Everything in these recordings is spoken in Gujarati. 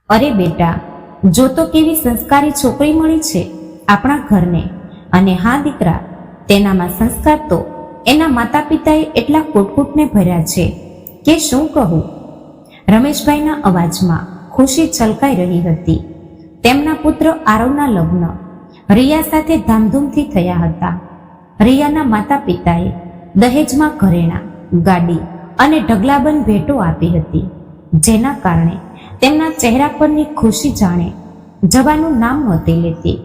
અરે બેટા, જો તો કેવી સંસ્કારી છોકરી મળી છે આપણા ઘરને. અને હા દીકરા, તેનામાં સંસ્કાર તો એના માતા પિતાએ એટલા કૂટકૂટને ભર્યા છે કે શું કહું. રમેશભાઈના અવાજમાં ખુશી છલકાઈ રહી હતી. તેમના પુત્ર આરવના લગ્ન રિયા સાથે ધામધૂમથી થયા હતા. રિયાના માતા પિતાએ દહેજમાં ઘરેણાં, ગાડી અને ઢગલાબંધ ભેટો આપી હતી, જેના કારણે તેમના ચહેરા પરની ખુશી જાણે જવાનું નામ નહોતી લેતી.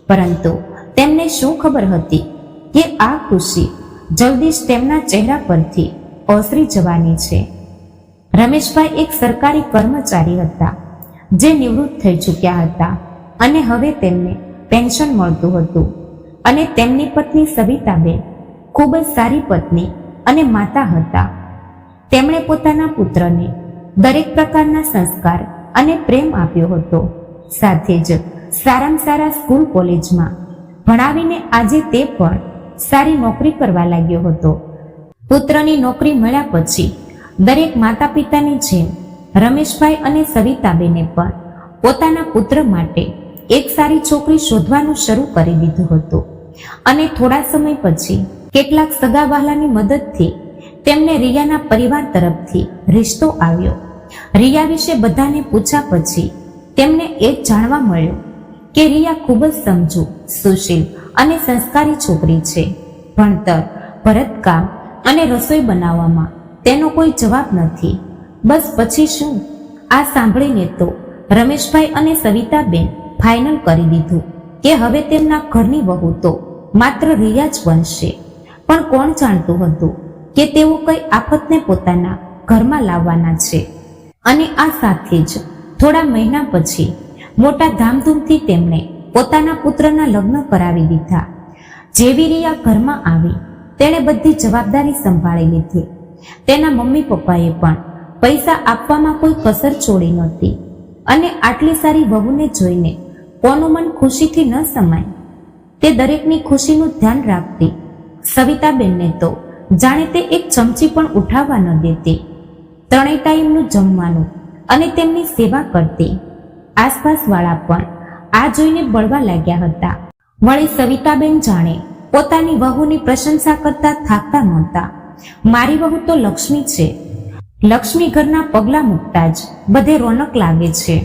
પરંતુ તેમને શું ખબર હતી કે આ ખુશી જલ્દી જ તેમના ચહેરા પરથી ઓસરી જવાની છે. રમેશભાઈ એક સરકારી કર્મચારી હતા, જે નિવૃત્ત થઈ ચૂક્યા હતા અને હવે તેમને પેન્શન મળતું હતું. અને તેમની પત્ની સવિતાબેન ખૂબ જ સારી પત્ની અને માતા હતા. તેમણે પોતાના પુત્રને દરેક પ્રકારના સંસ્કાર અને પ્રેમ આપ્યો હતો. સાથે જ સારામાં સારા સ્કૂલ કોલેજમાં ભણાવીને આજે તે પણ સારી નોકરી કરવા લાગ્યો હતો. પુત્રની નોકરી મળ્યા પછી દરેક માતા પિતાની જેમ રમેશભાઈ અને સવિતાબેને પણ પોતાના પુત્ર માટે એક સારી છોકરી શોધવાનું શરૂ કરી દીધું હતું. અને થોડા સમય પછી કેટલાક સગાવહાલાની મદદથી તેમને રિયાના પરિવાર તરફથી રિશ્તો આવ્યો. રિયા વિશે બધાને પૂછ્યા પછી તેમને એ જાણવા મળ્યું કે રિયા ખૂબ જ સમજુ, સુશીલ અને સંસ્કારી છોકરી છે. ભણતર, ભરતકામ અને રસોઈ બનાવવામાં તેનો કોઈ જવાબ નથી. બસ પછી શું? આ સાંભળીને તો રમેશભાઈ અને સવિતાબેન ફાઇનલ કરી દીધું કે હવે તેમના ઘરની વહુ તો માત્ર રિયા જ બનશે. પણ કોણ જાણતું હતું કે તેઓ કઈ આફતને પોતાના ઘરમાં લાવવાના છે. અને આ સાથે જ થોડા મહિના પછી મોટા ધામધૂમથી તેમણે પોતાના પુત્રના લગ્ન કરાવી દીધા. જેવી રિયા ઘરમાં આવી તેણે બધી જવાબદારી સંભાળી લીધી. તેના મમ્મી પપ્પાએ પણ પૈસા આપવામાં કોઈ કસર છોડી નહોતી. અને આટલી સારી વહુને જોઈને કોનું મન ખુશીથી ન સમાય. તે દરેકની ખુશીનું ધ્યાન રાખતી. સવિતાબેનને તો જાણે તે એક ચમચી પણ ઉઠાવવા ન દેતી. ત્રણેય ટાઈમનું જમવાનું અને તેમની સેવા કરતી. આસપાસવાળા પણ આ જોઈને બળવા લાગ્યા હતા. વળી સવિતાબેન જાણે પોતાની વહુની પ્રશંસા કરતા થાકતા નહોતા. મારી વહુ તો લક્ષ્મી છે. લક્ષ્મી ઘરના પગલા મૂકતા જ બધે રોનક લાગે છે.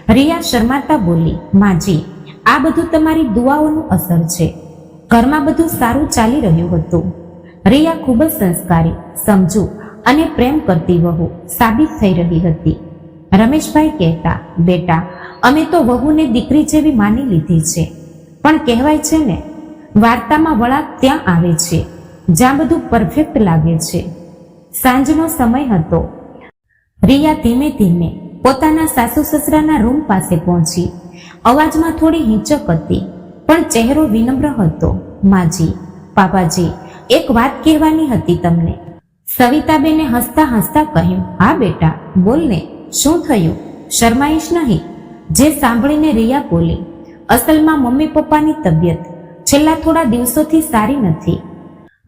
રિયા શરમાતા બોલી, માજી, આ બધું તમારી દુઆઓનું અસર છે. ઘરમાં બધું સારું ચાલી રહ્યું હતું. રિયા ખૂબ જ સંસ્કારી, સમજુ અને પ્રેમ કરતી વહુ સાબિત થઈ રહી હતી. રમેશભાઈ કહેતા, બેટા, અમે તો વહુને દીકરી જેવી માની લીધી છે. પણ કહેવાય છે ને, વાર્તામાં વળાંક ત્યાં આવે છે જ્યાં બધું પરફેક્ટ લાગે છે. સાંજનો સમય હતો. રિયા ધીમે ધીમે પોતાના સાસુ સસરાના રૂમ પાસે પહોંચી. અવાજમાં થોડી હિંચક હતી, પણ ચહેરો વિનમ્ર હતો. માજી, પાપાજી, એક વાત કહેવાની હતી તમને. સવિતાબેને હસતા હસતા કહ્યું, હા બેટા, બોલને, શું થયું? શરમાઈશ નહીં. જે સાંભળીને રિયા બોલી, અસલમાં મમ્મી પપ્પાની તબિયત છેલ્લા થોડા દિવસોથી સારી નથી.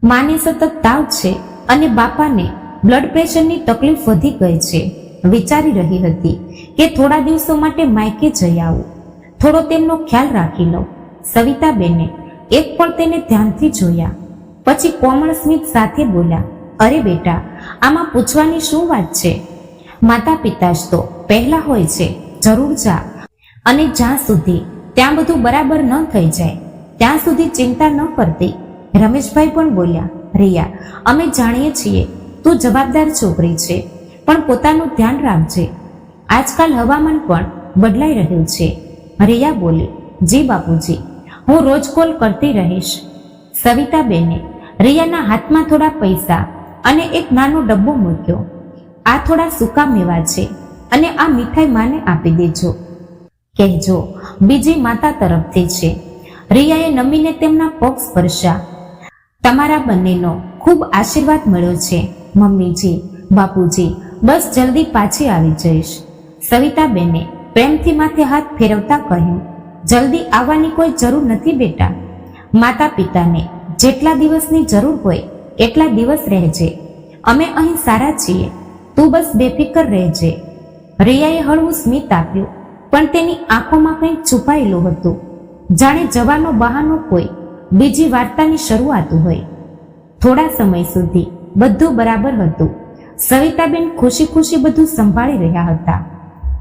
માને સતત તાવ છે અને બાપાને બ્લડ પ્રેશરની તકલીફ વધી ગઈ છે. વિચારી રહી હતી કે થોડા દિવસો માટે માયકે જઈ આવું, થોડો તેમનો ખ્યાલ રાખી લઉં. સવિતાબેને એક પળ તેને ધ્યાનથી જોયા, પછી કોમળ સ્મિત સાથે બોલ્યા, અરે બેટા, આમાં પૂછવાની શું વાત છે? માતા પિતા જ તો પહેલા હોય છે. જરૂર જા, અને જ્યાં સુધી ત્યાં બધું બરાબર ન થઈ જાય ત્યાં સુધી ચિંતા ન કરતી. રમેશભાઈ પણ બોલ્યા, રિયા, અમે જાણીએ છીએ તું જવાબદાર છોકરી છે, પણ પોતાનું ધ્યાન રાખજે. આજકાલ હવામાન પણ બદલાઈ રહ્યું છે. રિયા બોલી, જી બાપુજી, હું રોજ કોલ કરતી રહીશ. સવિતાબેને રિયાના હાથમાં થોડા પૈસા અને એક નાનો ડબ્બો મૂક્યો. આ થોડા સૂકા મેવા છે અને આ મીઠાઈ માને આપી દેજો. કહેજો બીજી માતા તરફથી છે. રિયાએ નમીને તેમના પગ સ્પર્શ્યા. તમારા બંનેનો ખૂબ આશીર્વાદ મળ્યો છે મમ્મીજી, બાપુજી, બસ જલ્દી પાછી આવી જઈશ. સવિતાબેને પ્રેમથી માથે હાથ ફેરવતા કહ્યું, જલ્દી આવવાની કોઈ જરૂર નથી બેટા. માતા પિતાને જેટલા દિવસની જરૂર હોય એટલા દિવસ રહેજે. અમે અહીં સારા છીએ, તું બસ બેફિકર રહેજે. રિયાએ હળવું સ્મિત આપ્યું પણ તેની આંખોમાં કંઈક છુપાયેલું હતું, જાણે જવાનો બહાનો કોઈ બીજી વાર્તાની શરૂઆત હોય. થોડા સમય સુધી બધું બરાબર હતું. સવિતાબેન ખુશી ખુશી બધું સંભાળી રહ્યા હતા.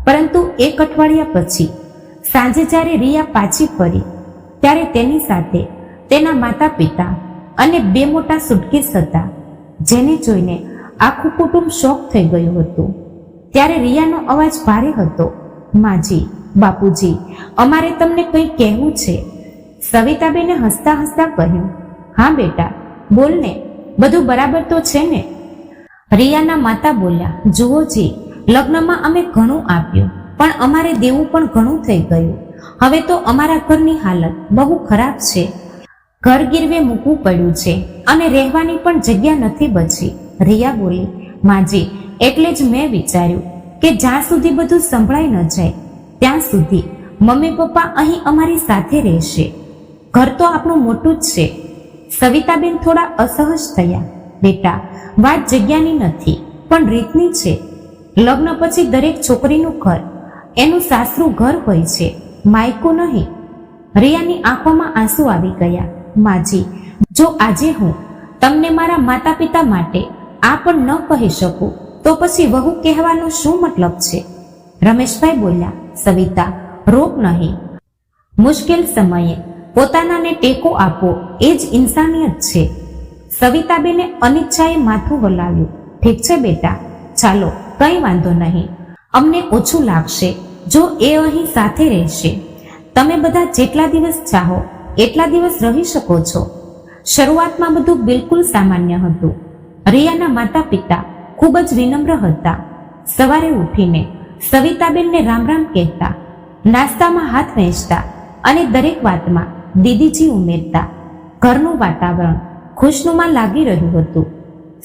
પરંતુ એક અઠવાડિયા પછી સાંજે જ્યારે રિયા પાછી ફરી ત્યારે તેની સાથે તેના માતા પિતા અને 2 મોટા સુટકેસ હતા, જેને જોઈને આખું કુટુંબ શોક થઈ ગયું હતું. ત્યારે રિયાનો અવાજ ભારે હતો, માજી, બાપુજી, અમારે તમને કંઈ કહેવું છે. સવિતાબેને હસતા હસતા કહ્યું, હા બેટા, બોલને, બધું બરાબર તો છે ને? રિયાના માતા બોલ્યા, જુઓ જી, લગ્નમાં અમે ઘણું આપ્યું, પણ અમારે દેવું પણ ઘણું થઈ ગયું. હવે તો અમારા ઘરની હાલત બહુ ખરાબ છે. ઘર ગીરવે મૂકવું પડ્યું છે અને રહેવાની પણ જગ્યા નથી બચી. રિયા બોલી, માજી, એટલે જ મેં વિચાર્યું કે જ્યાં સુધી બધું સંભળાઈ ન જાય ત્યાં સુધી મમ્મી પપ્પા અહીં અમારી સાથે રહેશે. ઘર તો આપણું મોટું જ છે. સવિતાબેન થોડા અસહજ થયા. બેટા, વાત જગ્યાની નથી પણ રીતની છે. લગ્ન પછી દરેક છોકરીનું ઘર એનું સાસરું ઘર હોય છે, માયકું નહીં. રિયાની આંખોમાં આંસુ આવી ગયા. માજી, જો આજે હું તમને મારા માતા પિતા માટે આ પણ ન કહી શકું તો પછી વહુ કહેવાનો શું મતલબ છે? રમેશભાઈ બોલ્યા, સવિતા, રોક નહીં. મુશ્કેલ સમયે પોતાનાને ટેકો આપવો એ જ ઇન્સાનિયત છે. સવિતાબેને અનિચ્છાએ માથું હલાવ્યું. ઠીક છે બેટા, ચાલો, કંઈ વાંધો નહીં. અમને ઓછું લાગશે જો એ અહીં સાથે રહેશે. તમે બધા જેટલા દિવસ ચાહો એટલા દિવસ રહી શકો છો. શરૂઆતમાં બધું બિલકુલ સામાન્ય હતું. રિયાના માતા પિતા ખૂબ જ વિનમ્ર હતા. સવારે ઉઠીને સવિતાબેનને રામ રામ કહેતા, નાસ્તામાં હાથ વહેંચતા અને દરેક વાતમાં દીદીજી ઉમેરતા. ઘરનું વાતાવરણ ખુશનુમા લાગી રહ્યું હતું.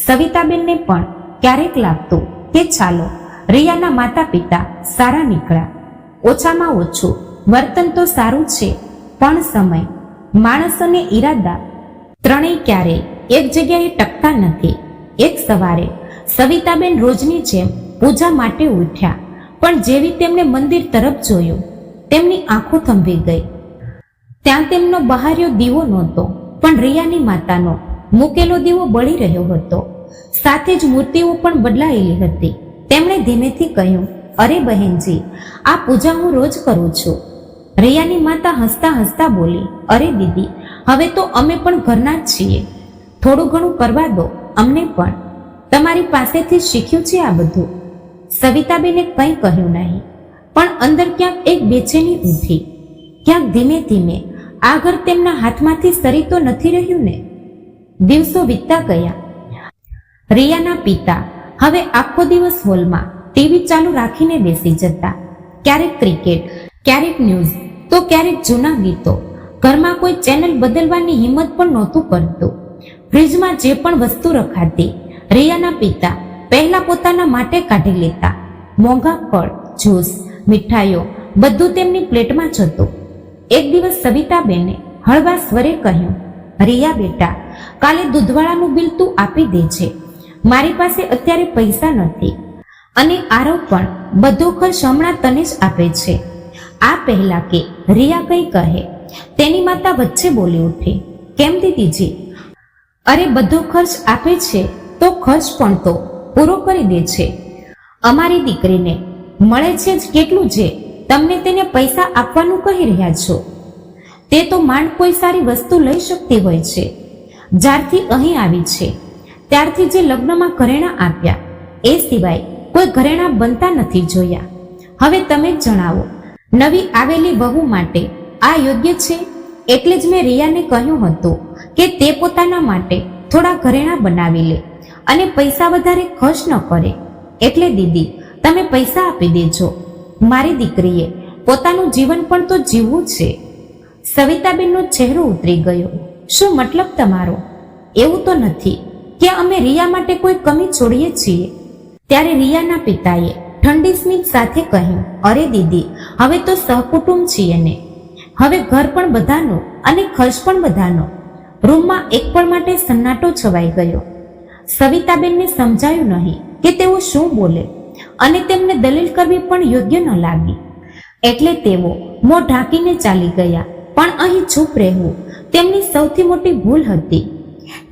સવિતાબેનને પણ ક્યારેક લાગતું કે ચાલો, રિયાના માતા પિતા સારા નીકળ્યા. ઓછામાં ઓછું વર્તન તો સારું છે, પણ સમય, માણસ અને ઈરાદા ત્રણેય ક્યારેય એક જગ્યાએ ટકતા નથી. એક સવારે સવિતાબેન રોજની જેમ પૂજા માટે ઉઠ્યા, પણ જેવી તેમણે મંદિર તરફ જોયું તેમની આંખો થંભી ગઈ. ત્યાં તેમનો બહાર્યો દીવો નહોતો, પણ રિયાની માતાનો મૂકેલો દીવો બળી રહ્યો હતો. સાથે જ મૂર્તિઓ પણ બદલાયેલી હતી. તેમણે ધીમેથી કહ્યું, અરે બહેનજી, આ પૂજા હું રોજ કરું છું. રિયાની માતા હસતા હસતા બોલી, અરે દીદી, હવે તો અમે પણ ઘરના જ છીએ. થોડું ઘણું કરવા દો અમને પણ. તમારી પાસેથી શીખ્યું છે આ બધું. સવિતાબેને કંઈ કહ્યું નહીં, પણ અંદર ક્યાંક એક બેચેની ઊઠી. ક્યાંક ધીમે ધીમે આ ઘર તેમના હાથમાંથી સરી તો નથી રહ્યું ને. દિવસો વીતતા ગયા. રિયાના પિતા હવે આખો દિવસ હોલમાં ટીવી ચાલુ રાખીને બેસી જતા. ક્યારેક ક્રિકેટ, ક્યારેક ન્યૂઝ, તો ક્યારેક જૂના ગીતો. ઘરમાં કોઈ ચેનલ બદલવાની હિંમત પણ નહોતું કરતું. ફ્રીજમાં જે પણ વસ્તુ રખાતી રિયાના પિતા પહેલા પોતાના માટે કાઢી લેતા. મોંઘા ફળ, જ્યુસ, મીઠાઈઓ બધું તેમની પ્લેટમાં જતું. એક દિવસ સવિતાબેને હળવા સ્વરે કહ્યું, રિયા બેટા, કાલે દૂધવાળાનું બિલ તું આપી દેજે. મારી પાસે અત્યારે પૈસા નથી અને આરવ પણ બધો ખર્ચ હમણાં તને જ આપે છે. આ પહેલા કે રિયા કંઈ કહે તેની માતા વચ્ચે બોલી ઉઠી, કેમ દીદીજી? અરે બધો ખર્ચ આપે છે તો ખર્ચ પણ તો પૂરો કરી દે છે. અમારી દીકરીને મળે છે જ કેટલું જે તમને તેને પૈસા આપવાનું કહી રહ્યા છો? તે તો માંડ કોઈ સારી વસ્તુ લઈ શકતી હોય છે. જ્યારથી અહીં આવી છે ત્યારથી જે લગ્નમાં ઘરેણાં આપ્યા એ સિવાય કોઈ ઘરેણાં બનતા નથી જોયા. હવે તમે જ જણાવો, નવી આવેલી વહુ માટે આ યોગ્ય છે? એટલે જ મેં રિયાને કહ્યું હતું કે તે પોતાના માટે થોડા ઘરેણાં બનાવી લે અને પૈસા વધારે ખર્ચ ન કરે. એટલે દીદી, તમે પૈસા આપી દેજો. મારી દીકરીએ પોતાનું જીવન પણ તો જીવવું છે. સવિતાબેનનો ચહેરો ઉતરી ગયો. શું મતલબ તમારો? એવું તો નથી કે અમે રિયા માટે કોઈ કમી છોડીએ છીએ. ત્યારે રિયાના પિતાએ ઠંડી સ્મિત સાથે કહ્યું, અરે દીદી, હવે તો સહકુટુંબ છીએ ને. હવે ઘર પણ બધાનું અને ખર્ચ પણ બધાનો. રૂમમાં એક પળ માટે સન્નાટો છવાઈ ગયો. સવિતાબેનને સમજાયું નહીં કે તેઓ શું બોલે અને તેમને દલીલ કરવી પણ યોગ્ય ન લાગી. એટલે તેઓ મોં ઢાંકીને ચાલી ગયા. પણ અહીં ચૂપ રહેવું તેમની સૌથી મોટી ભૂલ હતી,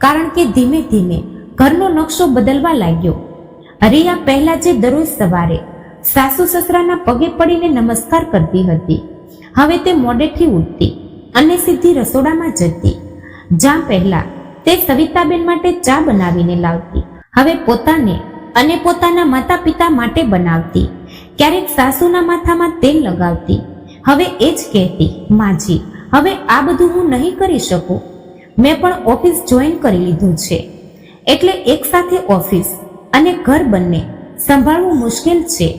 કારણ કે ધીમે ધીમે ઘરનો નકશો બદલવા લાગ્યો. રિયા પહેલા જે દરરોજ સવારે સાસુ સસરાના પગે પડીને નમસ્કાર કરતી હતી, હવે તે મોડેથી ઉઠતી અને સીધી રસોડામાં જતી. જ્યાં પહેલા તે સવિતાબેન માટે ચા બનાવીને લાવતી, હવે પોતાને અને પોતાના માતા પિતા માટે બનાવતી. ક્યારેક સાસુના માથામાં તેલ લગાવતી. હવે એ જ કહેતી, માજી હવે આ બધું હું નહીં કરી શકું, મેં પણ ઓફિસ જોઈન કરી લીધું છે, એટલે એક સાથે ઓફિસ અને ઘર બંને સંભાળવું મુશ્કેલ છે.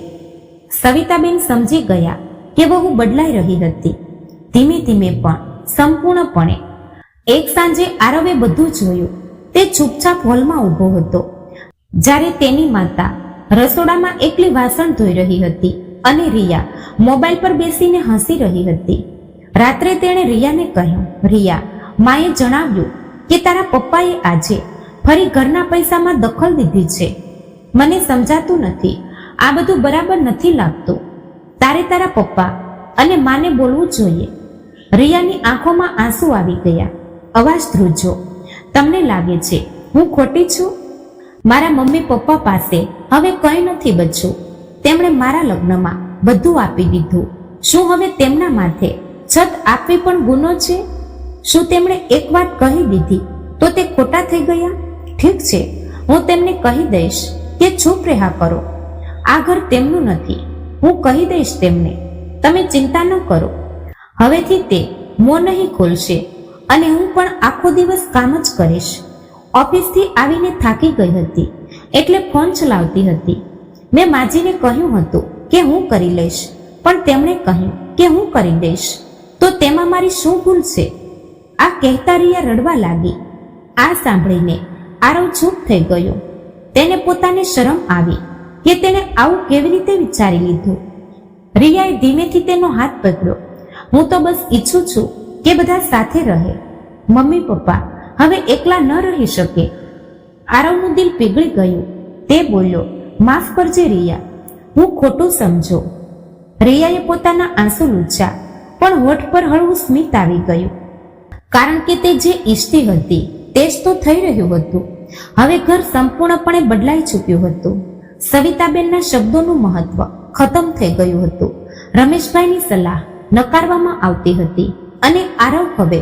સવિતાબેન સમજી ગયા કે વહુ બદલાઈ રહી હતી, ધીમે ધીમે પણ સંપૂર્ણપણે. એક સાંજે આરવે બધું જોયું. તે ચૂપચાપ હોલમાં ઊભો હતો, જ્યારે તેની માતા રસોડામાં એકલી વાસણ ધોઈ રહી હતી અને રિયા મોબાઈલ પર બેસીને હસી રહી હતી. રાત્રે તેણે રિયાને કહ્યું, રિયા, માએ જણાવ્યું કે તારા પપ્પાએ આજે ફરી ઘરના પૈસામાં દખલ દીધી છે. મને સમજાતું નથી, આ બધું બરાબર નથી લાગતું. તારે તારા પપ્પા અને માને બોલવું જોઈએ. રિયાની આંખોમાં આંસુ આવી ગયા. અવાજ ધ્રુજો, તમને લાગે છે હું ખોટી છું? મારા મમ્મી પપ્પા પાસે હવે કંઈ નથી બચ્યું. તેમણે મારા લગ્નમાં બધું આપી દીધું. શું હવે તેમના માથે છત આપવી પણ ગુનો છે? શું તેમણે એક વાત કહી દીધી તો તે ખોટા થઈ ગયા? ઠીક છે, હું તેમને કહી દઈશ કે ચૂપ રહ્યા કરો, આ ઘર તેમનું નથી. હું કહી દઈશ તેમને, તમે ચિંતા ન કરો. હવેથી તે મોં નહીં ખોલશે અને હું પણ આખો દિવસ કામ જ કરીશ. ઓફિસથી આવીને થાકી ગઈ હતી એટલે ફોન ચલાવતી હતી. મેં માજીને કહ્યું હતું કે હું કરી લઈશ, પણ તેમણે કહ્યું કે હું કરી દઈશ. તો તેમાં મારી શું ભૂલ છે? આ કહેતા રિયા રડવા લાગી. આ સાંભળીને આરવ ચૂપ થઈ ગયો. તેને પોતાને શરમ આવી કે તેને આવું કેવી રીતે વિચારી લીધું. રિયાએ ધીમેથી તેનો હાથ પકડ્યો. હું તો બસ ઈચ્છું છું કે બધા સાથે રહે. મમ્મી પપ્પા હવે એકલા ન રહી શકે. આરવનું દિલ પીગળી ગયું. તે બોલ્યો, માફ કરજે રિયા, હું ખોટું સમજો. રિયાએ પોતાના આંસુ લૂછ્યા, પણ હોઠ પર હળવું સ્મિત આવી ગયું, કારણ કે તે જે ઈચ્છતી હતી તે જ તો થઈ રહ્યું હતું. હવે ઘર સંપૂર્ણપણે બદલાઈ ચૂક્યું હતું. સવિતાબેનના શબ્દોનું મહત્વ ખતમ થઈ ગયું હતું. રમેશભાઈની સલાહ નકારવામાં આવતી હતી અને આરવ હવે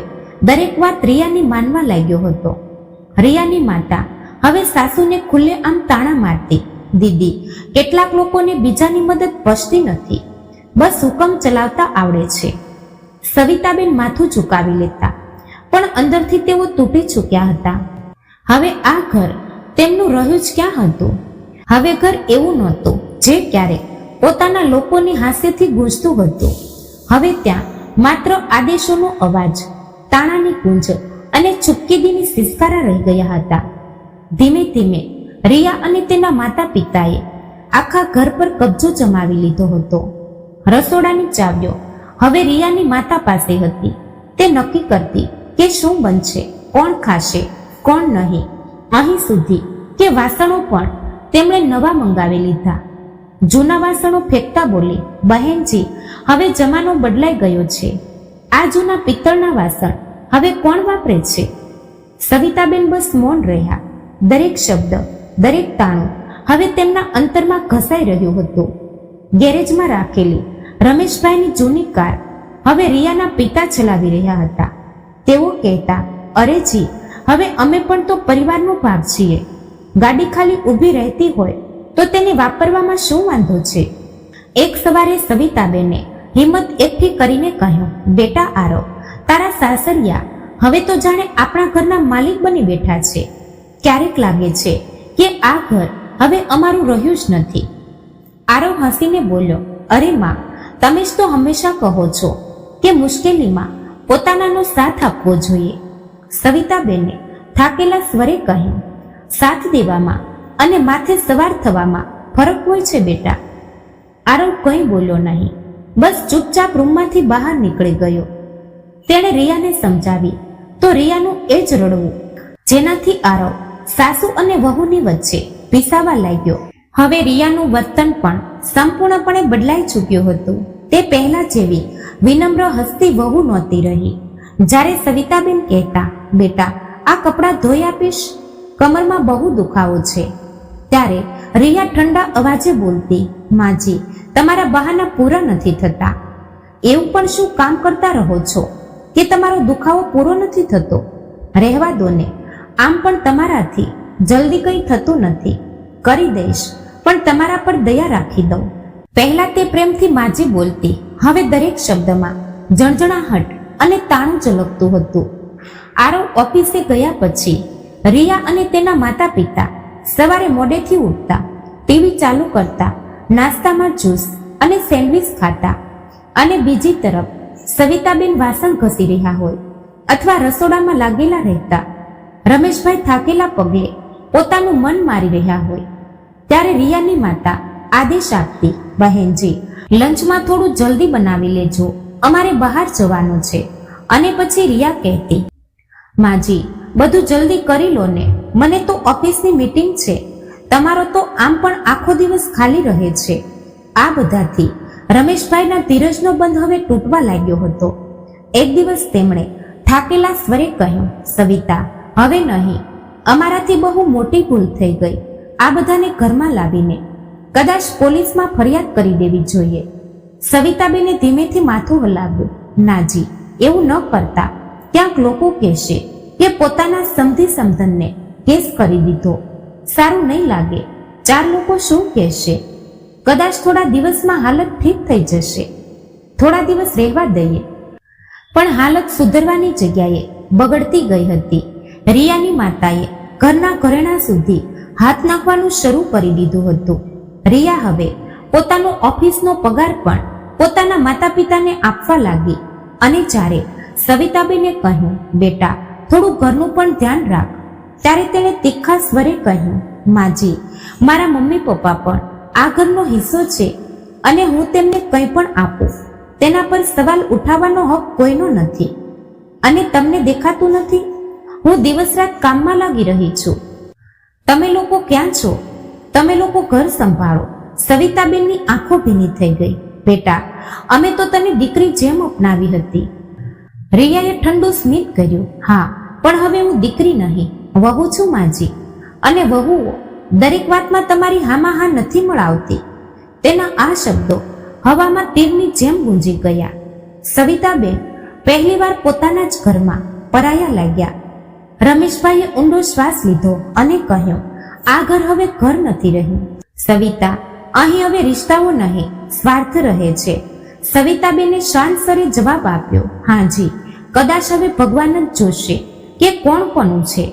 દરેક વાત રિયાની માનવા લાગ્યો હતો. રિયાની માતા હવે સાસુને ખુલ્લે આમ તાણા મારતી, દીદી, કેટલાક લોકોને બીજાની મદદ પચતી નથી, બસ હુકમ ચલાવતા આવડે છે. સવિતાબેન માથું ઝુકાવી લેતા, પણ અંદરથી તેઓ તૂટી ચૂક્યા હતા. હવે આ ઘર તેમનું રહ્યું જ ક્યાં હતું? હવે ઘર એવું નહોતું જે ક્યારેક પોતાના લોકોની હાસ્યથી ગૂંજતું હતું. હવે ત્યાં માત્ર આદેશોનો અવાજ, તાણાની ગુંજ અને ચુપકીદીની સિસકારા રહી ગયા હતા. ધીમે ધીમે રિયા અને તેના માતા પિતાએ આખા ઘર પર કબજો જમાવી લીધો હતો. રસોડાની ચાવીઓ હવે રિયાની માતા પાસે હતી. તે નક્કી કરતી કે શું બનશે, કોણ ખાશે, કોણ નહીં. અહીં સુધી કે વાસણો પણ તેમણે નવા મંગાવી લીધા. જૂના વાસણો ફેંકતા બોલી, બહેનજી, હવે જમાનો બદલાઈ ગયો છે. આ જૂના પિત્તળના વાસણ હવે કોણ વાપરે છે? સવિતાબેન બસ મૌન રહ્યા. દરેક શબ્દ, દરેક તાણું હવે તેમના અંતરમાં ઘસાઈ રહ્યું હતું. ગેરેજમાં રાખેલી રમેશભાઈની જૂની કાર હવે રિયાના પિતા ચલાવી રહ્યા હતા. તેઓ કહેતા, અરે જી, હવે અમે પણ તો પરિવારનો ભાગ છીએ. ગાડી ખાલી ઊભી રહેતી હોય તો તેને વાપરવામાં શું વાંધો છે? એક સવારે સવિતાબેને હિંમત એકઠી કરીને કહ્યું, બેટા આરવ, તારા સાસરિયા હવે તો જાણે આપણા ઘરના માલિક બની બેઠા છે. ક્યારેક લાગે છે કે આ ઘર હવે અમારું રહ્યું જ નથી. આરવ હસીને બોલ્યો, અરે માં, તમે જ તો હંમેશા કહો છો કે મુશ્કેલીમાં પોતાનાનો સાથ આપવો જોઈએ. સવિતાબેને થાકેલા સ્વરે કહ્યું, સાથ દેવામાં અને માથે સવાર થવામાં ફરક હોય છે બેટા. આરવ કંઈ બોલ્યો નહીં, બસ ચૂપચાપ રૂમમાંથી બહાર નીકળી ગયો. તેણે રિયાને સમજાવી તો રિયાનું એ જ રડવું, જેનાથી આરવ સાસુ અને વહુની વચ્ચે પીસાવા લાગ્યો. હવે રિયાનું વર્તન પણ સંપૂર્ણપણે બદલાઈ ચૂક્યું હતું. તે પહેલા જેવી વિનમ્ર હસતી વહુ નહોતી રહી. જ્યારે સવિતાબેન કહેતા, બેટા આ કપડાં ધોઈ આપીશ, કમરમાં બહુ દુખાવો છે, ત્યારે રિયા ઠંડા અવાજે બોલતી, માજી તમારા બહાના પૂરા નથી થતા. એવું પણ શું કામ કરતા રહો છો કે તમારો દુખાવો પૂરો નથી થતો? રહેવા દો ને, આમ પણ તમારાથી જલ્દી કંઈ થતું નથી. કરી દઈશ, પણ તમારા પર દયા રાખી દઉં. પહેલા તે પ્રેમથી માજી બોલતી, હવે દરેક શબ્દમાં જણજણાહટ અને તાણું ઝલકતું હતું. આરવ ઓફિસે ગયા પછી રિયા અને તેના માતા પિતા સવારે મોડેથી ઉઠતા, ટીવી ચાલુ કરતા, નાસ્તામાં જ્યુસ અને સેન્ડવિચ ખાતા, અને બીજી તરફ સવિતાબેન વાસણ ઘસી રહ્યા હોય અથવા રસોડામાં લાગેલા રહેતા. રમેશભાઈ થાકેલા પગલે પોતાનું મન મારી રહ્યા હોય ત્યારે રિયાની માતા આદેશ આપતી, બહેનજી લંચમાં થોડું જલ્દી બનાવી લેજો, અમારે બહાર જવાનું છે. અને પછી રિયા કહેતી, માજી બધું જલ્દી કરી લો ને, મને તો ઓફિસની મીટિંગ છે, તમારો તો આમ પણ આખો દિવસ ખાલી રહે છે. આ બધાથી રમેશભાઈના ધીરજનો બંધ હવે તૂટવા લાગ્યો હતો. એક દિવસ તેમણે થાકેલા સ્વરે કહ્યું, સવિતા હવે નહીં, અમારાથી બહુ મોટી ભૂલ થઈ ગઈ. આ બધાને ઘરમાં લાવીને કદાચ પોલીસમાં ફરિયાદ કરી દેવી જોઈએ. સવિતાબેને ધીમેથી માથું હલાવ્યું, નાજી એવું ન કરતા, ક્યાંક લોકો કહેશે કે પોતાના સમધી સમધનને કેસ કરી દીધો. સારું નહીં લાગે. 4 લોકો શું કહેશે? કદાચ થોડા દિવસમાં હાલત ઠીક થઈ જશે, થોડા દિવસ રહેવા દઈએ. પણ હાલત સુધરવાની જગ્યાએ બગડતી ગઈ હતી. રિયાની માતાએ ઘરના ઘરેણા સુધી હાથ નાખવાનું શરૂ કરી દીધું હતું. રિયા હવે પોતાનો ઓફિસનો પગાર પણ પોતાના માતા પિતાને આપવા લાગી. અને જ્યારે સવિતાબેને કહ્યું, બેટા થોડું ઘરનું પણ ધ્યાન રાખ, ત્યારે તેણે તીખા સ્વરે કહ્યું, માજી મારા મમ્મી પપ્પા પણ આ ઘરનો હિસ્સો છે અને હું તેમને કંઈ પણ આપું તેના પર સવાલ ઉઠાવવાનો હક કોઈનો નથી. અને તમને દેખાતું નથી, હું દિવસ રાત કામમાં લાગી રહી છું. તમે લોકો ક્યાં છો? તમે લોકો ઘર સંભાળો. સવિતાબેનની આંખો ભીની થઈ ગઈ. બેટા અમે તો તને દીકરી જેમ અપનાવી હતી. રિયાએ ઠંડુ સ્મિત કર્યું, હા પણ હવે હું દીકરી નહીં, વહુ છું માજી. અને વહુઓ દરેક વાતમાં તમારી હામાં હા નથી મળાવતી. તેના આ શબ્દો હવામાં તીરની જેમ ગુંજી ગયા. સવિતાબેન પહેલીવાર પોતાના જ ઘરમાં પરાયા લાગ્યા. રમેશભાઈએ ઊંડો શ્વાસ લીધો અને કહ્યું, આ ઘર હવે ઘર નથી રહ્યું. સવિતા અહીં હવે રિશ્તાઓ નહીં, સ્વાર્થ રહે છે. સવિતાબેને શાંત સ્વરે જવાબ આપ્યો, હાજી કદાચ હવે ભગવાન જ જોશે કે કોણ કોનું છે.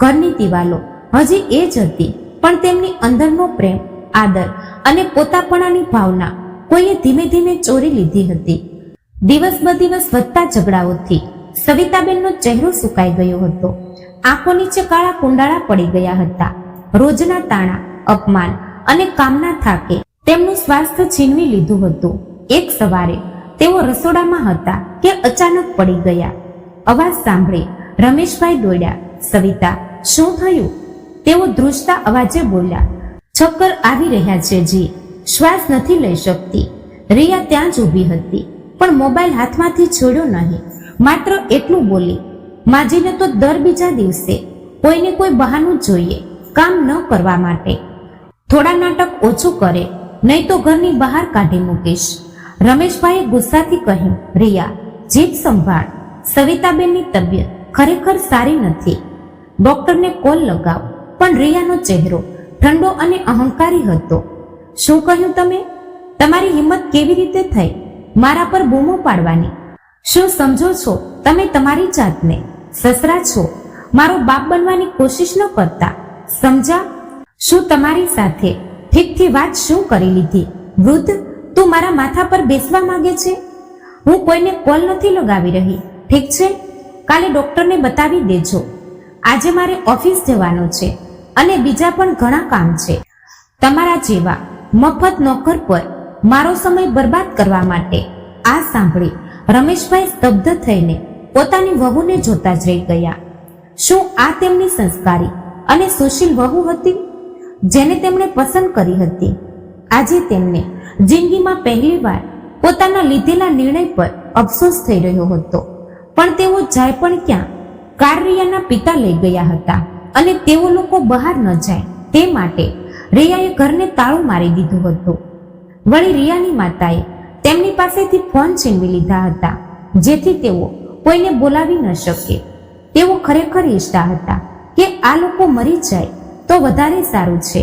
ઘરની દિવાલો હજી એ જ હતી, પણ તેમની અંદરનો પ્રેમ, આદર અને પોતાપણાની ભાવના કોઈએ ધીમે ધીમે ચોરી લીધી હતી. દિવસ બદિવસ વધતા ઝઘડાઓથી સવિતાબેનનો ચહેરો સુકાઈ ગયો હતો. આંખો નીચે કાળા કુંડાળા પડી ગયા હતા. રોજના તાણા, અપમાન અને કામના થાકે તેમનું સ્વાસ્થ્ય છીનવી લીધું હતું. એક સવારે તેઓ રસોડામાં હતા કે અચાનક પડી ગયા. અવાજ સાંભળી રમેશભાઈ દોડ્યા. સવિતા શું થયું? તેઓ ધ્રુજતા અવાજે બોલ્યા, ચક્કર આવી રહ્યા છે જી, શ્વાસ નથી લઈ શકતી. રિયા ત્યાં જ ઊભી હતી, પણ મોબાઈલ હાથમાંથી છોડ્યો નહીં. માત્ર એટલું બોલી, માજીને તો દર બીજા દિવસે કોઈને કોઈ બહાનું જોઈએ કામ ન કરવા માટે. થોડા નાટક ઓછું કરે, નહીં તો ઘરની બહાર કાઢી મૂકીશ. રમેશભાઈએ ગુસ્સાથી કહ્યું, રિયા જીભ સંભાળ. સવિતાબેનની તબિયત ખરેખર સારી નથી, ડોક્ટરને કોલ લગાવ. પણ રિયાનો ચહેરો ઠંડો અને અહંકારી હતો. શું કહ્યું તમે? તમારી હિંમત કેવી રીતે થઈ મારા પર બૂમો પાડવાની? શું સમજો છો તમે તમારી જાતને? સસરા છો, મારો બાપ બનવાની કોશિશ ન કરતા, સમજા? શું તમારી સાથે ઠીકથી વાત શું કરી લીધી? વૃદ્ધ, તું મારા માથા પર બેસવા માંગે છે? હું કોઈને કોલ નથી લગાવી રહી, ઠીક છે? કાલે ડોક્ટરને બતાવી દેજો. આજે મારે ઓફિસ જવાનું છે અને બીજા પણ ઘણા કામ છે. તમારા જેવા મફત નોકર પર મારો સમય બરબાદ કરવા માટે. આ સાંભળી રમેશભાઈ સ્તબ્ધ થઈને પોતાની વહુને જોતા જ રહી ગયા. શું આ તેમની સંસ્કારી અને સુશીલ વહુ હતી જેને તેમણે પસંદ કરી હતી? આજે તેમને જિંદગીમાં પહેલીવાર પોતાના લીધેલા નિર્ણય પર અફસોસ થઈ રહ્યો હતો. પણ તેઓ જાય પણ ક્યાં? કાર રિયાના પિતા લઈ ગયા હતા અને તેઓ લોકો બહાર ન જાય તે માટે રિયાએ ઘરને તાળું મારી દીધું હતું. વળી રિયાની માતાએ તેમની પાસેથી ફોન છીનવી લીધા હતા, જેથી તેઓ કોઈને બોલાવી ન શકે. તેઓ ખરેખર ઈચ્છતા હતા કે આ લોકો મરી જાય તો વધારે સારું છે.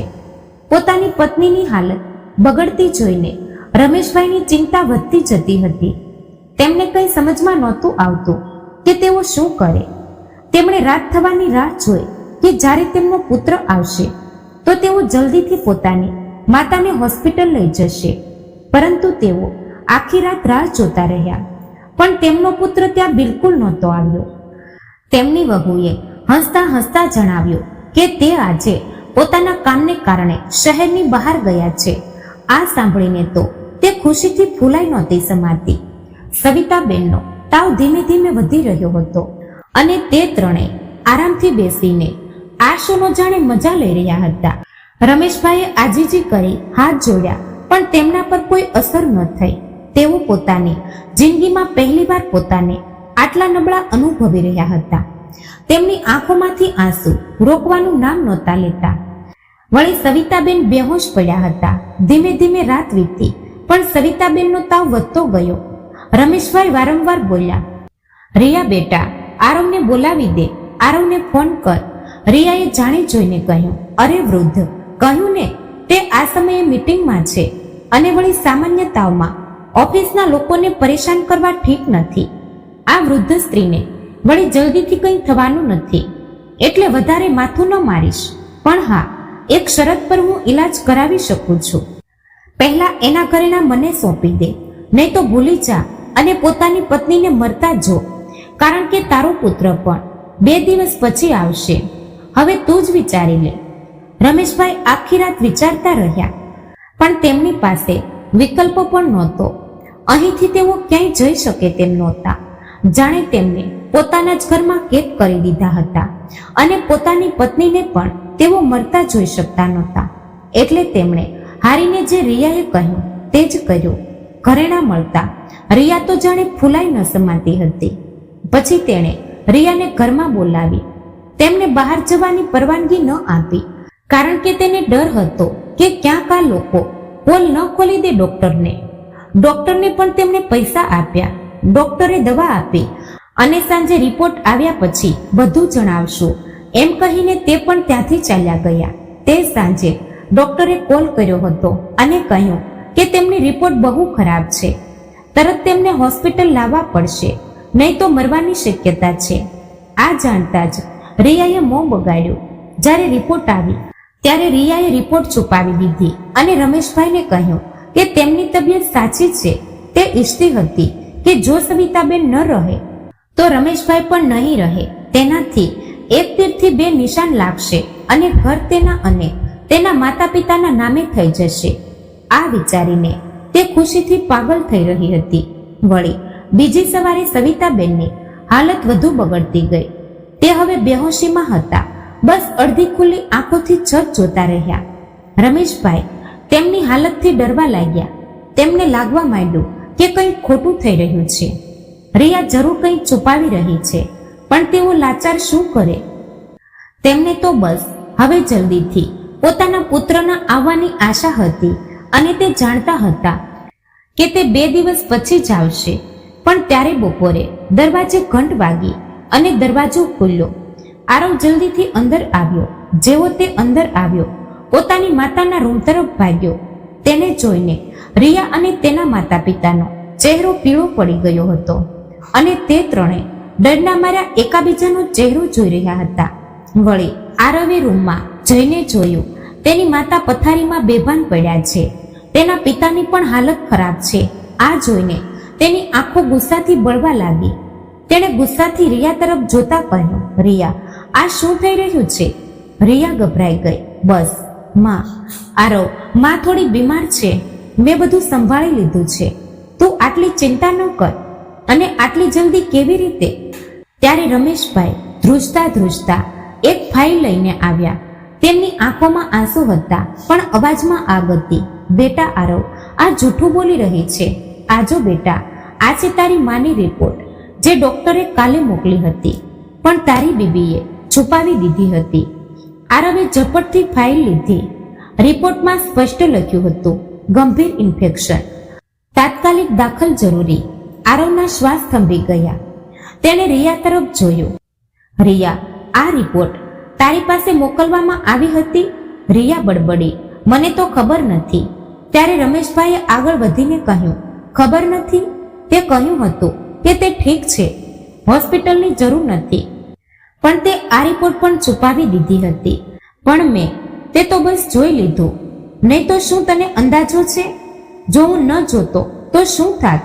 પોતાની પત્નીની હાલત બગડતી જોઈને રમેશભાઈની ચિંતા વધતી જતી હતી. તેમને કંઈ સમજમાં નહોતું આવતું કે તેઓ શું કરે. તેમણે રાત થવાની રાહ જોઈ કે જ્યારે તેમનો પુત્ર આવશે તો તેઓ જલ્દીથી પોતાની માતાને હોસ્પિટલ લઈ જશે. પરંતુ તેઓ આખી રાત રાહ જોતા રહ્યા, પણ તેમનો પુત્ર ત્યાં બિલકુલ નહોતો આવ્યો. તેમની વહુએ હસતા હસતા જણાવ્યું કે તે આજે પોતાના કામને કારણે શહેરની બહાર ગયા છે. આ સાંભળીને તો તે ખુશીથી ફૂલાઈ નહોતી સમાતી. સવિતાબેનનો તાવ ધીમે ધીમે વધી રહ્યો હતો અને તે ત્રણેય આરામથી બેસીને આ શોનો જાણે મજા લઈ રહ્યા હતા. રમેશભાઈએ આજીજી કરી હાથ જોડ્યા, પણ તેમના પર કોઈ અસર ન થઈ. તેઓ પોતાની જિંદગીમાં પહેલીવાર પોતાને આટલા નબળા અનુભવી રહ્યા હતા. તેમની આંખોમાંથી આંસુ રોકવાનું નામ નહોતા લેતા. વળી સવિતાબેન બેહોશ પડ્યા હતા. ધીમે ધીમે રાત વીતી, પણ સવિતાબેનનો તાવ વધતો ગયો. રમેશભાઈ વારંવાર બોલ્યા, રિયા બેટા, આરવને બોલાવી દે, આરવને ફોન કર. રિયાએ જાણી જોઈને કહ્યું, અરે વૃદ્ધ, કહ્યું ને તે આ સમયે મીટિંગમાં છે અને વળી સામાન્ય તાવમાં ઓફિસના લોકોને પરેશાન કરવા ઠીક નથી. આ વૃદ્ધ સ્ત્રીને વળી જલ્દીથી કંઈ થવાનું નથી, એટલે વધારે માથું ન મારીશ. પણ હા, એક શરત પર હું ઈલાજ કરાવી શકું છું. પહેલા એના ઘરેણા મને સોંપી દે, નહીં તો ભૂલી જા અને પોતાની પત્નીને મરતા જો, કારણ કે તારો પુત્ર પણ 2 દિવસ પછી આવશે. હવે તું જ વિચારી લે. રમેશભાઈ આખી રાત વિચારતા રહ્યા, પણ તેમની પાસે વિકલ્પ પણ નહોતો. અહીંથી તેઓ ક્યાંય જઈ શકે તેમ નહોતા. જાણે તેમને પોતાના જ ઘરમાં કેદ કરી દીધા હતા અને પોતાની પત્નીને પણ તેઓ મરતા જોઈ શકતા નહોતા. એટલે તેમણે હારીને જે રિયાએ કહ્યું તે જ કર્યું. ઘરેણા મળતા રિયા તો જાણે ફૂલાઈ ન સમાતી હતી. પછી તેણે રિયાને ઘરમાં બોલાવી. તેમને બહાર જવાની પરવાનગી ન આપી, કારણ કે તેને ડર હતો કે ક્યાંક આ લોકો પોલ ન ખોલી દે ડોક્ટરને. ડોક્ટરને પણ તેમણે પૈસા આપ્યા. ડોક્ટરે દવા આપી અને સાંજે રિપોર્ટ આવ્યા પછી બધું જણાવશું એમ કહીને તે પણ ત્યાંથી ચાલ્યા ગયા. તે સાંજે ડોક્ટરે કોલ કર્યો હતો અને કહ્યું કે તેમની રિપોર્ટ બહુ ખરાબ છે. તરત તેમને હોસ્પિટલ લાવવા પડશે, નહીં તો મરવાની શક્યતા છે. આ જાણતા જ રિયાએ મોં બગાડ્યું. જ્યારે રિપોર્ટ આવી ત્યારે રિયાએ રિપોર્ટ છુપાવી દીધી અને રમેશભાઈને કહ્યું કે તેમની તબિયત સાચી છે. તે ઈચ્છતી હતી કે જો સવિતાબેન ન રહે તો રમેશભાઈ પણ નહીં રહે. તેનાથી એક તીરથી 2 નિશાન લાગશે અને ઘર તેના અને તેના માતા પિતાના નામે થઈ જશે. આ વિચારીને તે ખુશીથી પાગલ થઈ રહી હતી. વળી બીજી સવારે સવિતાબેનની હાલત વધુ બગડતી ગઈ. તે હવે બેહોશીમાં હતા. બસ અડધી ખુલ્લી આંખોથી છત જોતા રહ્યા. રમેશભાઈ તેમની હાલતથી ડરવા લાગ્યા. તેમને લાગવા માંડ્યું કે કંઈ ખોટું થઈ રહ્યું છે. રિયા જરૂર કંઈ છુપાવી રહી છે, પણ તેઓ લાચાર શું કરે? તેમને તો બસ હવે જલ્દીથી પોતાના પુત્રના આવવાની આશા હતી અને તે જાણતા હતા કે તે 2 દિવસ પછી જ આવશે. પણ ત્યારે બપોરે દરવાજે ઘંટ વાગી અને દરવાજો ખુલ્યો. આરવ જલ્દીથી અંદર આવ્યો. જેવો તે અંદર આવ્યો, પોતાની માતાના રૂમ તરફ ભાગ્યો. તેને જોઈને રિયા અને તેના માતા પિતાનો ચહેરો પીળો પડી ગયો હતો અને તે ત્રણે ડરના માર્યા એકાબીજાનો ચહેરો જોઈ રહ્યા હતા. વળી આરવે રૂમમાં જઈને જોયું, તેની માતા પથારીમાં બેભાન પડ્યા છે. તેના પિતાની પણ હાલત ખરાબ છે. આ જોઈને તેની આંખો ગુસ્સાથી બળવા લાગી. તેણે ગુસ્સાથી રિયા તરફ જોતા કહ્યું, રિયા, આ શું થઈ રહ્યું છે? રિયા ગભરાઈ ગઈ. બસ માં, આરવ, માં થોડી બીમાર છે. મેં બધું સંભાળી લીધું છે. તું આટલી ચિંતા ન કર. અને આટલી જલ્દી કેવી રીતે? ત્યારે રમેશભાઈ ધ્રુજતા ધ્રુજતા એક ફાઇલ લઈને આવ્યા. તેમની આંખોમાં આંસુ હતા, પણ અવાજમાં આગ હતી. બેટા આરવ, આ જૂઠું બોલી રહી છે. આજો બેટા, આ છે તારી માની રિપોર્ટ જે ડોક્ટરે કાલે મોકલી હતી, પણ તારી બીબીએ છુપાવી દીધી હતી. આરવે ઝપટથી ફાઇલ લીધી. રિપોર્ટમાં સ્પષ્ટ લખ્યું હતું, ગંભીર ઇન્ફેક્શન, તાત્કાલિક દાખલ જરૂરી. આરવના શ્વાસ થંભી ગયા. તેણે રિયા તરફ જોયું. રિયા, આ રિપોર્ટ તારી પાસે મોકલવામાં આવી હતી? રિયા બડબડી, મને તો ખબર નથી. ત્યારે રમેશભાઈએ આગળ વધીને કહ્યું, ખબર નથી? તે કહ્યું હતું કે તે ઠીક છે, હોસ્પિટલની જરૂર નથી, પણ તે આ રિપોર્ટ પણ છુપાવી દીધી હતી. પણ મેં તે તો બસ જોઈ લીધું. નહીં તો શું તને અંદાજો છે? જો હું ન જોતો તો શું થાત?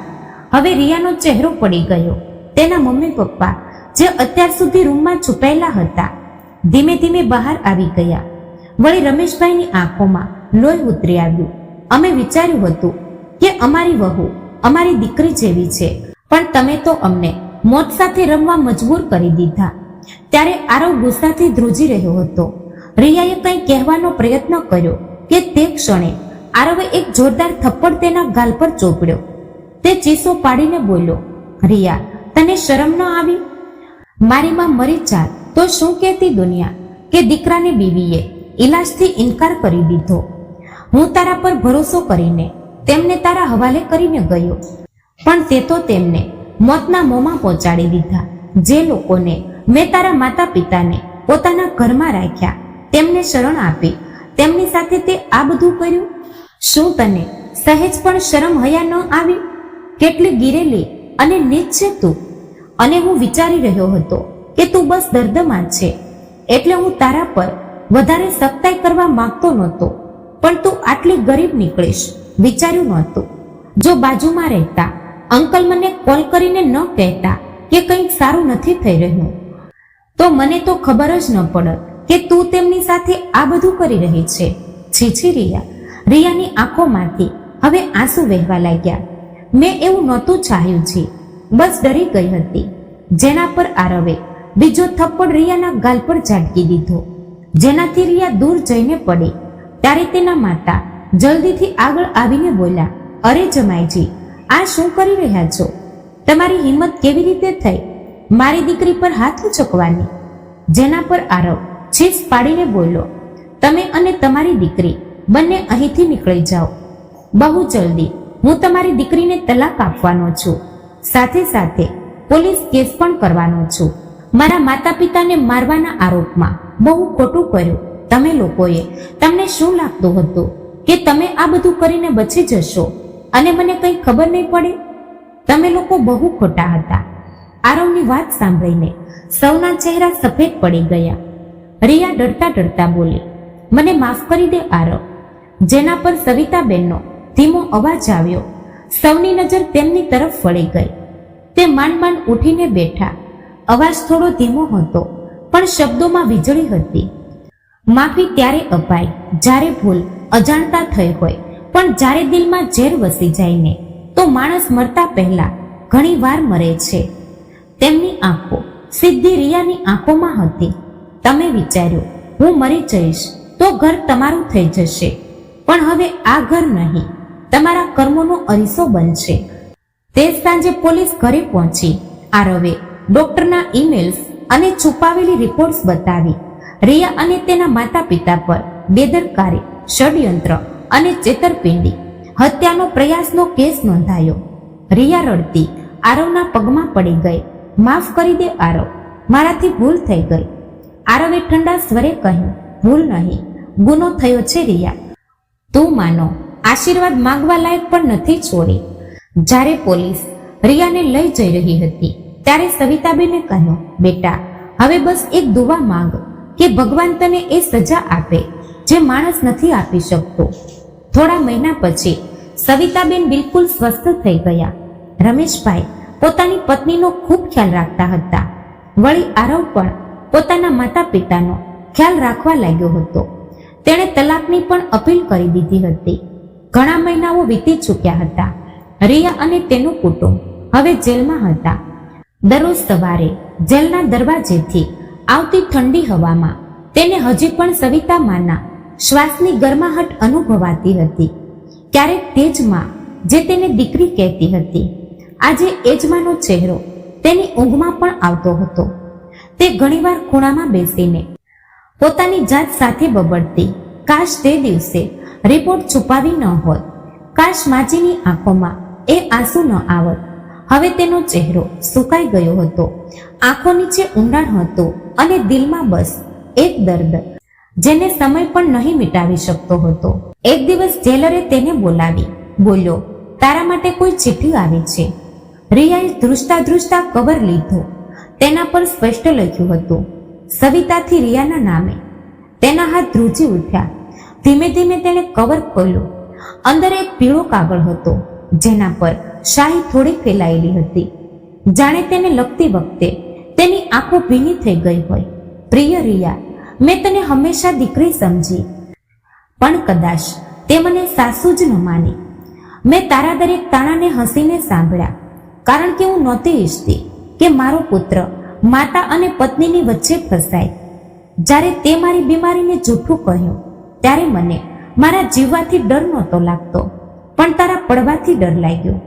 હવે રિયાનો ચહેરો પડી ગયો. તેના મમ્મી પપ્પા જે અત્યાર સુધી રૂમમાં છુપાયેલા હતા, ધીમે ધીમે બહાર આવી ગયા. વળી રમેશભાઈની આંખોમાં લોહી ઉતરી આવ્યું. અમે વિચાર્યું હતું કે અમારી વહુ અમારી દીકરી જેવી છે, પણ તમે તો અમને મોત સાથે રમવા મજબૂર કરી દીધા. ત્યારે આરવ ગુસ્સાથી ધ્રુજી રહ્યો હતો. રિયાએ કંઈ કહેવાનો પ્રયત્ન કર્યો કે તે ક્ષણે આરવે એક જોરદાર થપ્પડ તેના ગાલ પર ચોપડ્યો. તે ચીસો પાડીને બોલ્યો, રિયા, તને શરમ ન આવી? મારી માં મરી જાત તો શું કહેતી દુનિયા કે દીકરાની બીવીએ ઈલાજથી ઇનકાર કરી દીધો. હું તારા પર ભરોસો કરીને તેમને તારા હવાલે કરીને ગયો, પણ તે તો તેમને મોતના મોંમાં પહોંચાડી દીધા. જે લોકોને મેં તારા માતા પિતાને પોતાના ઘરમાં રાખ્યા, તેમને શરણ આપી, તેમની સાથે તે આ બધું કર્યું. શું તને સહેજ પણ શરમ હયા ન આવી? કેટલી ગીરેલી અને નીચ છે તું. અને હું વિચારી રહ્યો હતો કે તું બસ દર્દમાં છે, એટલે હું તારા પર વધારે સખ્તાઈ કરવા માંગતો નહોતો, પણ તું આટલી ગરીબ નીકળીશ વિચાર્યું નહોતું. જો બાજુમાં રહેતા અંકલ મને કોલ કરીને ન કહેતા કે કંઈક સારું નથી થઈ રહ્યું, તો મને તો ખબર જ ન પડત કે તું તેમની સાથે આ બધું કરી રહી છે. છીછી રિયા. રિયાની આંખોમાંથી હવે આંસુ વહેવા લાગ્યા. મેં એવું નહોતું ચાહ્યું છે, બસ ડરી ગઈ હતી. જેના પર આરવે બીજો થપ્પડ રિયાના ગાલ પર ઝાટકી દીધો, જેનાથી રિયા દૂર જઈને પડી. ત્યારે તેના માતા જલ્દીથી આગળ આવીને બોલ્યા, અરે જમાઈજી, આ શું કરી રહ્યા છો? તમારી હિંમત કેવી રીતે થઈ મારી દીકરી પર હાથ ઉચકવાની? જેના પર આરવ ચીસ પાડીને બોલ્યો, તમે અને તમારી દીકરી બંને અહીંથી નીકળી જાઓ. બહુ જલ્દી હું તમારી દીકરીને તલાક આપવાનો છું, સાથે સાથે પોલીસ કેસ પણ કરવાનો છું. મારા માતા પિતાને મારવાના આરોપમાં બહુ ખોટું કર્યું તમે લોકોએ. તમને શું લાગતું હતું કે તમે આ બધું કરીને બચી જશો અને મને કંઈ ખબર નહીં પડે? તમે લોકો બહુ ખોટા હતા. આરવની વાત સાંભળીને સૌના ચહેરા સફેદ પડી ગયા. રિયા ડરતા ડરતા બોલી, મને માફ કરી દે આરવ. જેના પર સવિતાબેનનો ધીમો અવાજ આવ્યો. સૌની નજર તેમની તરફ વળી ગઈ. તે માંડ માંડ ઉઠીને બેઠા. અવાજ થોડો ધીમો હતો, પણ શબ્દોમાં વીજળી હતી. માફી ત્યારે અપાય જ્યારે ભૂલ અજાણતા થઈ હોય, પણ જ્યારે દિલમાં ઝેર વસી જાય ને, તો માણસ મરતા પહેલા ઘણી વાર મરે છે. તેમની આંખો સીધી રિયાની આંખોમાં હતી. તમે વિચાર્યું હું મરી જઈશ તો ઘર તમારું થઈ જશે, પણ હવે આ ઘર નહીં, તમારા કર્મોનો અરીસો બનશે. તે સાંજે પોલીસ ઘરે પહોંચી. આરવે ડોક્ટરના ઈમેલ્સ અને છુપાવેલી રિપોર્ટ્સ બતાવી. રિયા અને તેના માતા પિતા પર બેદરકારી, ષડયંત્ર અને છેતરપિંડી, હત્યાનો પ્રયાસનો કેસ નોંધાયો. રિયા રડતી આરવના પગમાં પડી ગઈ. માફ કરી દે આરવ, મારાથી ભૂલ થઈ ગઈ. આરવે ઠંડા સ્વરે કહ્યું, ભૂલ નહીં, ગુનો થયો છે રિયા. તું માનો આશીર્વાદ માંગવા લાયક પણ નથી છોડી. જ્યારે પોલીસ રિયાને લઈ જઈ રહી હતી, ત્યારે સવિતાબેને કહ્યું, બેટા, હવે બસ એક દુઆ માંગ કે ભગવાન તને એ સજા આપે જે માણસ નથી આપી શકતો. થોડા મહિના પછી સવિતાબેન બિલકુલ સ્વસ્થ થઈ ગયા. રમેશભાઈ પોતાની પત્નીનો ખૂબ ખ્યાલ રાખતા હતા. વળી આરવ પણ પોતાના માતા પિતાનો ખ્યાલ રાખવા લાગ્યો હતો. તેણે તલાકની પણ અપીલ કરી દીધી હતી. ઘણા મહિનાઓ વીતી ચૂક્યા હતા. રિયા અને તેનું કુટુંબ હવે જેલમાં હતા. દરરોજ સવારે જેલના દરવાજેથી આવતી ઠંડી હવામાં તેને હજી પણ સવિતા માના શ્વાસની ગરમાહટ અનુભવાતી હતી. ક્યારેક તેજમાં જે તેને દીકરી કહેતી હતી. આજે એજમાનો ચહેરો તેની ઊંઘમાં પણ આવતો હતો. તે ઘણીવાર ખૂણામાં બેસીને પોતાની જાત સાથે બબડતી, કાશ તે દિવસે રિપોર્ટ છુપાવી ન હોત, કાશ માજીની આંખોમાં એ આંસુ ન આવત. હવે તેનો ચહેરો સુકાઈ ગયો હતો, આંખો નીચે ઊંડાણ હતું અને દિલમાં બસ એક દર્દ જેને સમય પણ નહીં મિટાવી શકતો હતો. એક દિવસ જેલરે તેને બોલાવી બોલ્યો, તારા માટે કોઈ ચિઠ્ઠી આવી છે. રિયાએ ધ્રુજતા ધ્રુજતા કવર લીધો. તેના પર સ્પષ્ટ લખ્યું હતું, સવિતાથી રિયાના નામે. તેના હાથ ધ્રુજી ઉઠ્યા. ધીમે ધીમે તેને કવર ખોલ્યું. અંદર એક પીળો કાગળ હતો, જેના પર શાહી થોડી ફેલાયેલી હતી. જાણે તેને લખતી વખતે તેની આંખો ભીની થઈ ગઈ હોય. પ્રિય રિયા, મેં તને હંમેશા દીકરી સમજી, પણ કદાચ તે મને સાસુ જ ન માની. મેં તારા દરેક તાણાને હસીને સાંભળ્યા, કારણ કે હું નહોતી ઈચ્છતી કે મારો પુત્ર માતા અને પત્નીની વચ્ચે ફસાય. જ્યારે તે મારી બીમારીને જૂઠું કહ્યું, ત્યારે મને મારા જીવવાથી ડર નહોતો લાગતો, પણ તારા પડવાથી ડર લાગ્યો.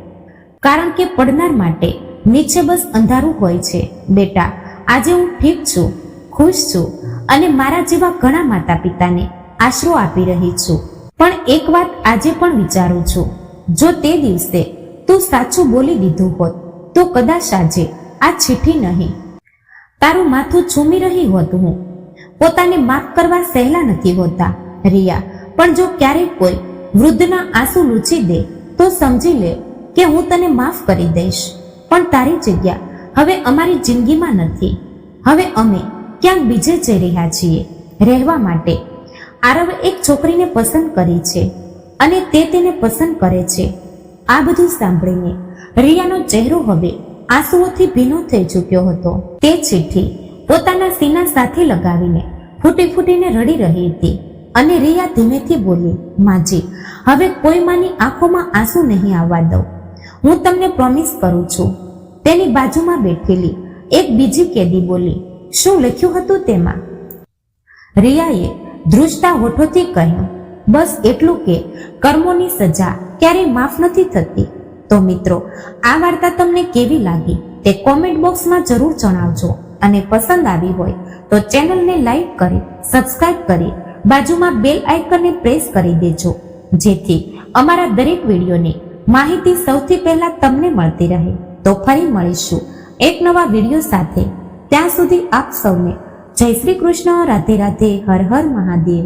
કારણ કે પડનાર માટે નીચે બસ અંધારું હોય છે. બેટા, આજે હું ઠીક છું, ખુશ છું અને મારા જેવા ઘણા માતા પિતાને આશરો આપી રહી છું. પણ એક વાત આજે પણ વિચારું છું, જો તે દિવસે તું સાચું બોલી દીધું હોત તો કદાચ આજે આ ચિઠ્ઠી નહીં, તારું માથું ચૂમી રહી હોત. હું પોતાને માફ કરવા સહેલા નથી હોતા રિયા, પણ જો ક્યારેક કોઈ વૃદ્ધના આંસુ લૂછી દે તો સમજી લે કે હું તને માફ કરી દઈશ. પણ તારી જગ્યા હવે અમારી જિંદગીમાં નથી. હવે અમે ક્યાંક બીજે જઈ રહ્યા છીએ રહેવા માટે. આરવે એક છોકરીને પસંદ કરી છે અને તે તેને પસંદ કરે છે. આ બધું સાંભળીને રિયાનો ચહેરો હવે આંસુઓથી ભીનો થઈ ચૂક્યો હતો. તે ચિઠ્ઠી પોતાના સીના સાથે લગાવીને ફૂટી ફૂટીને રડી રહી હતી અને રિયા ધીમેથી બોલી, માજી, હવે કોઈ માની આંખોમાં આંસુ નહીં આવવા દઉં. હું તમને પ્રોમિસ કરું છું. તેની બાજુમાં બેઠેલી એક બીજી કેદી બોલી, શું લખ્યું હતું તેમાં? રિયાએ ધ્રુજતા હોઠોથી કહ્યું, બસ એટલું કે કર્મોની સજા ક્યારેય માફ નથી થતી. તો મિત્રો, આ વાર્તા તમને કેવી લાગી તે કોમેન્ટ બોક્સમાં જરૂર જણાવજો અને પસંદ આવી હોય તો ચેનલને લાઈક કરી સબસ્ક્રાઇબ કરી બાજુમાં બેલ આઇકનને પ્રેસ કરી દેજો, જેથી અમારા દરેક વિડીયોની માહિતી સૌથી પહેલા તમને મળતી રહે. તો ફરી મળીશું એક નવા વિડીયો સાથે. ત્યાં સુધી આપ સૌને જય શ્રી કૃષ્ણ, રાધે રાધે, હર હર મહાદેવ.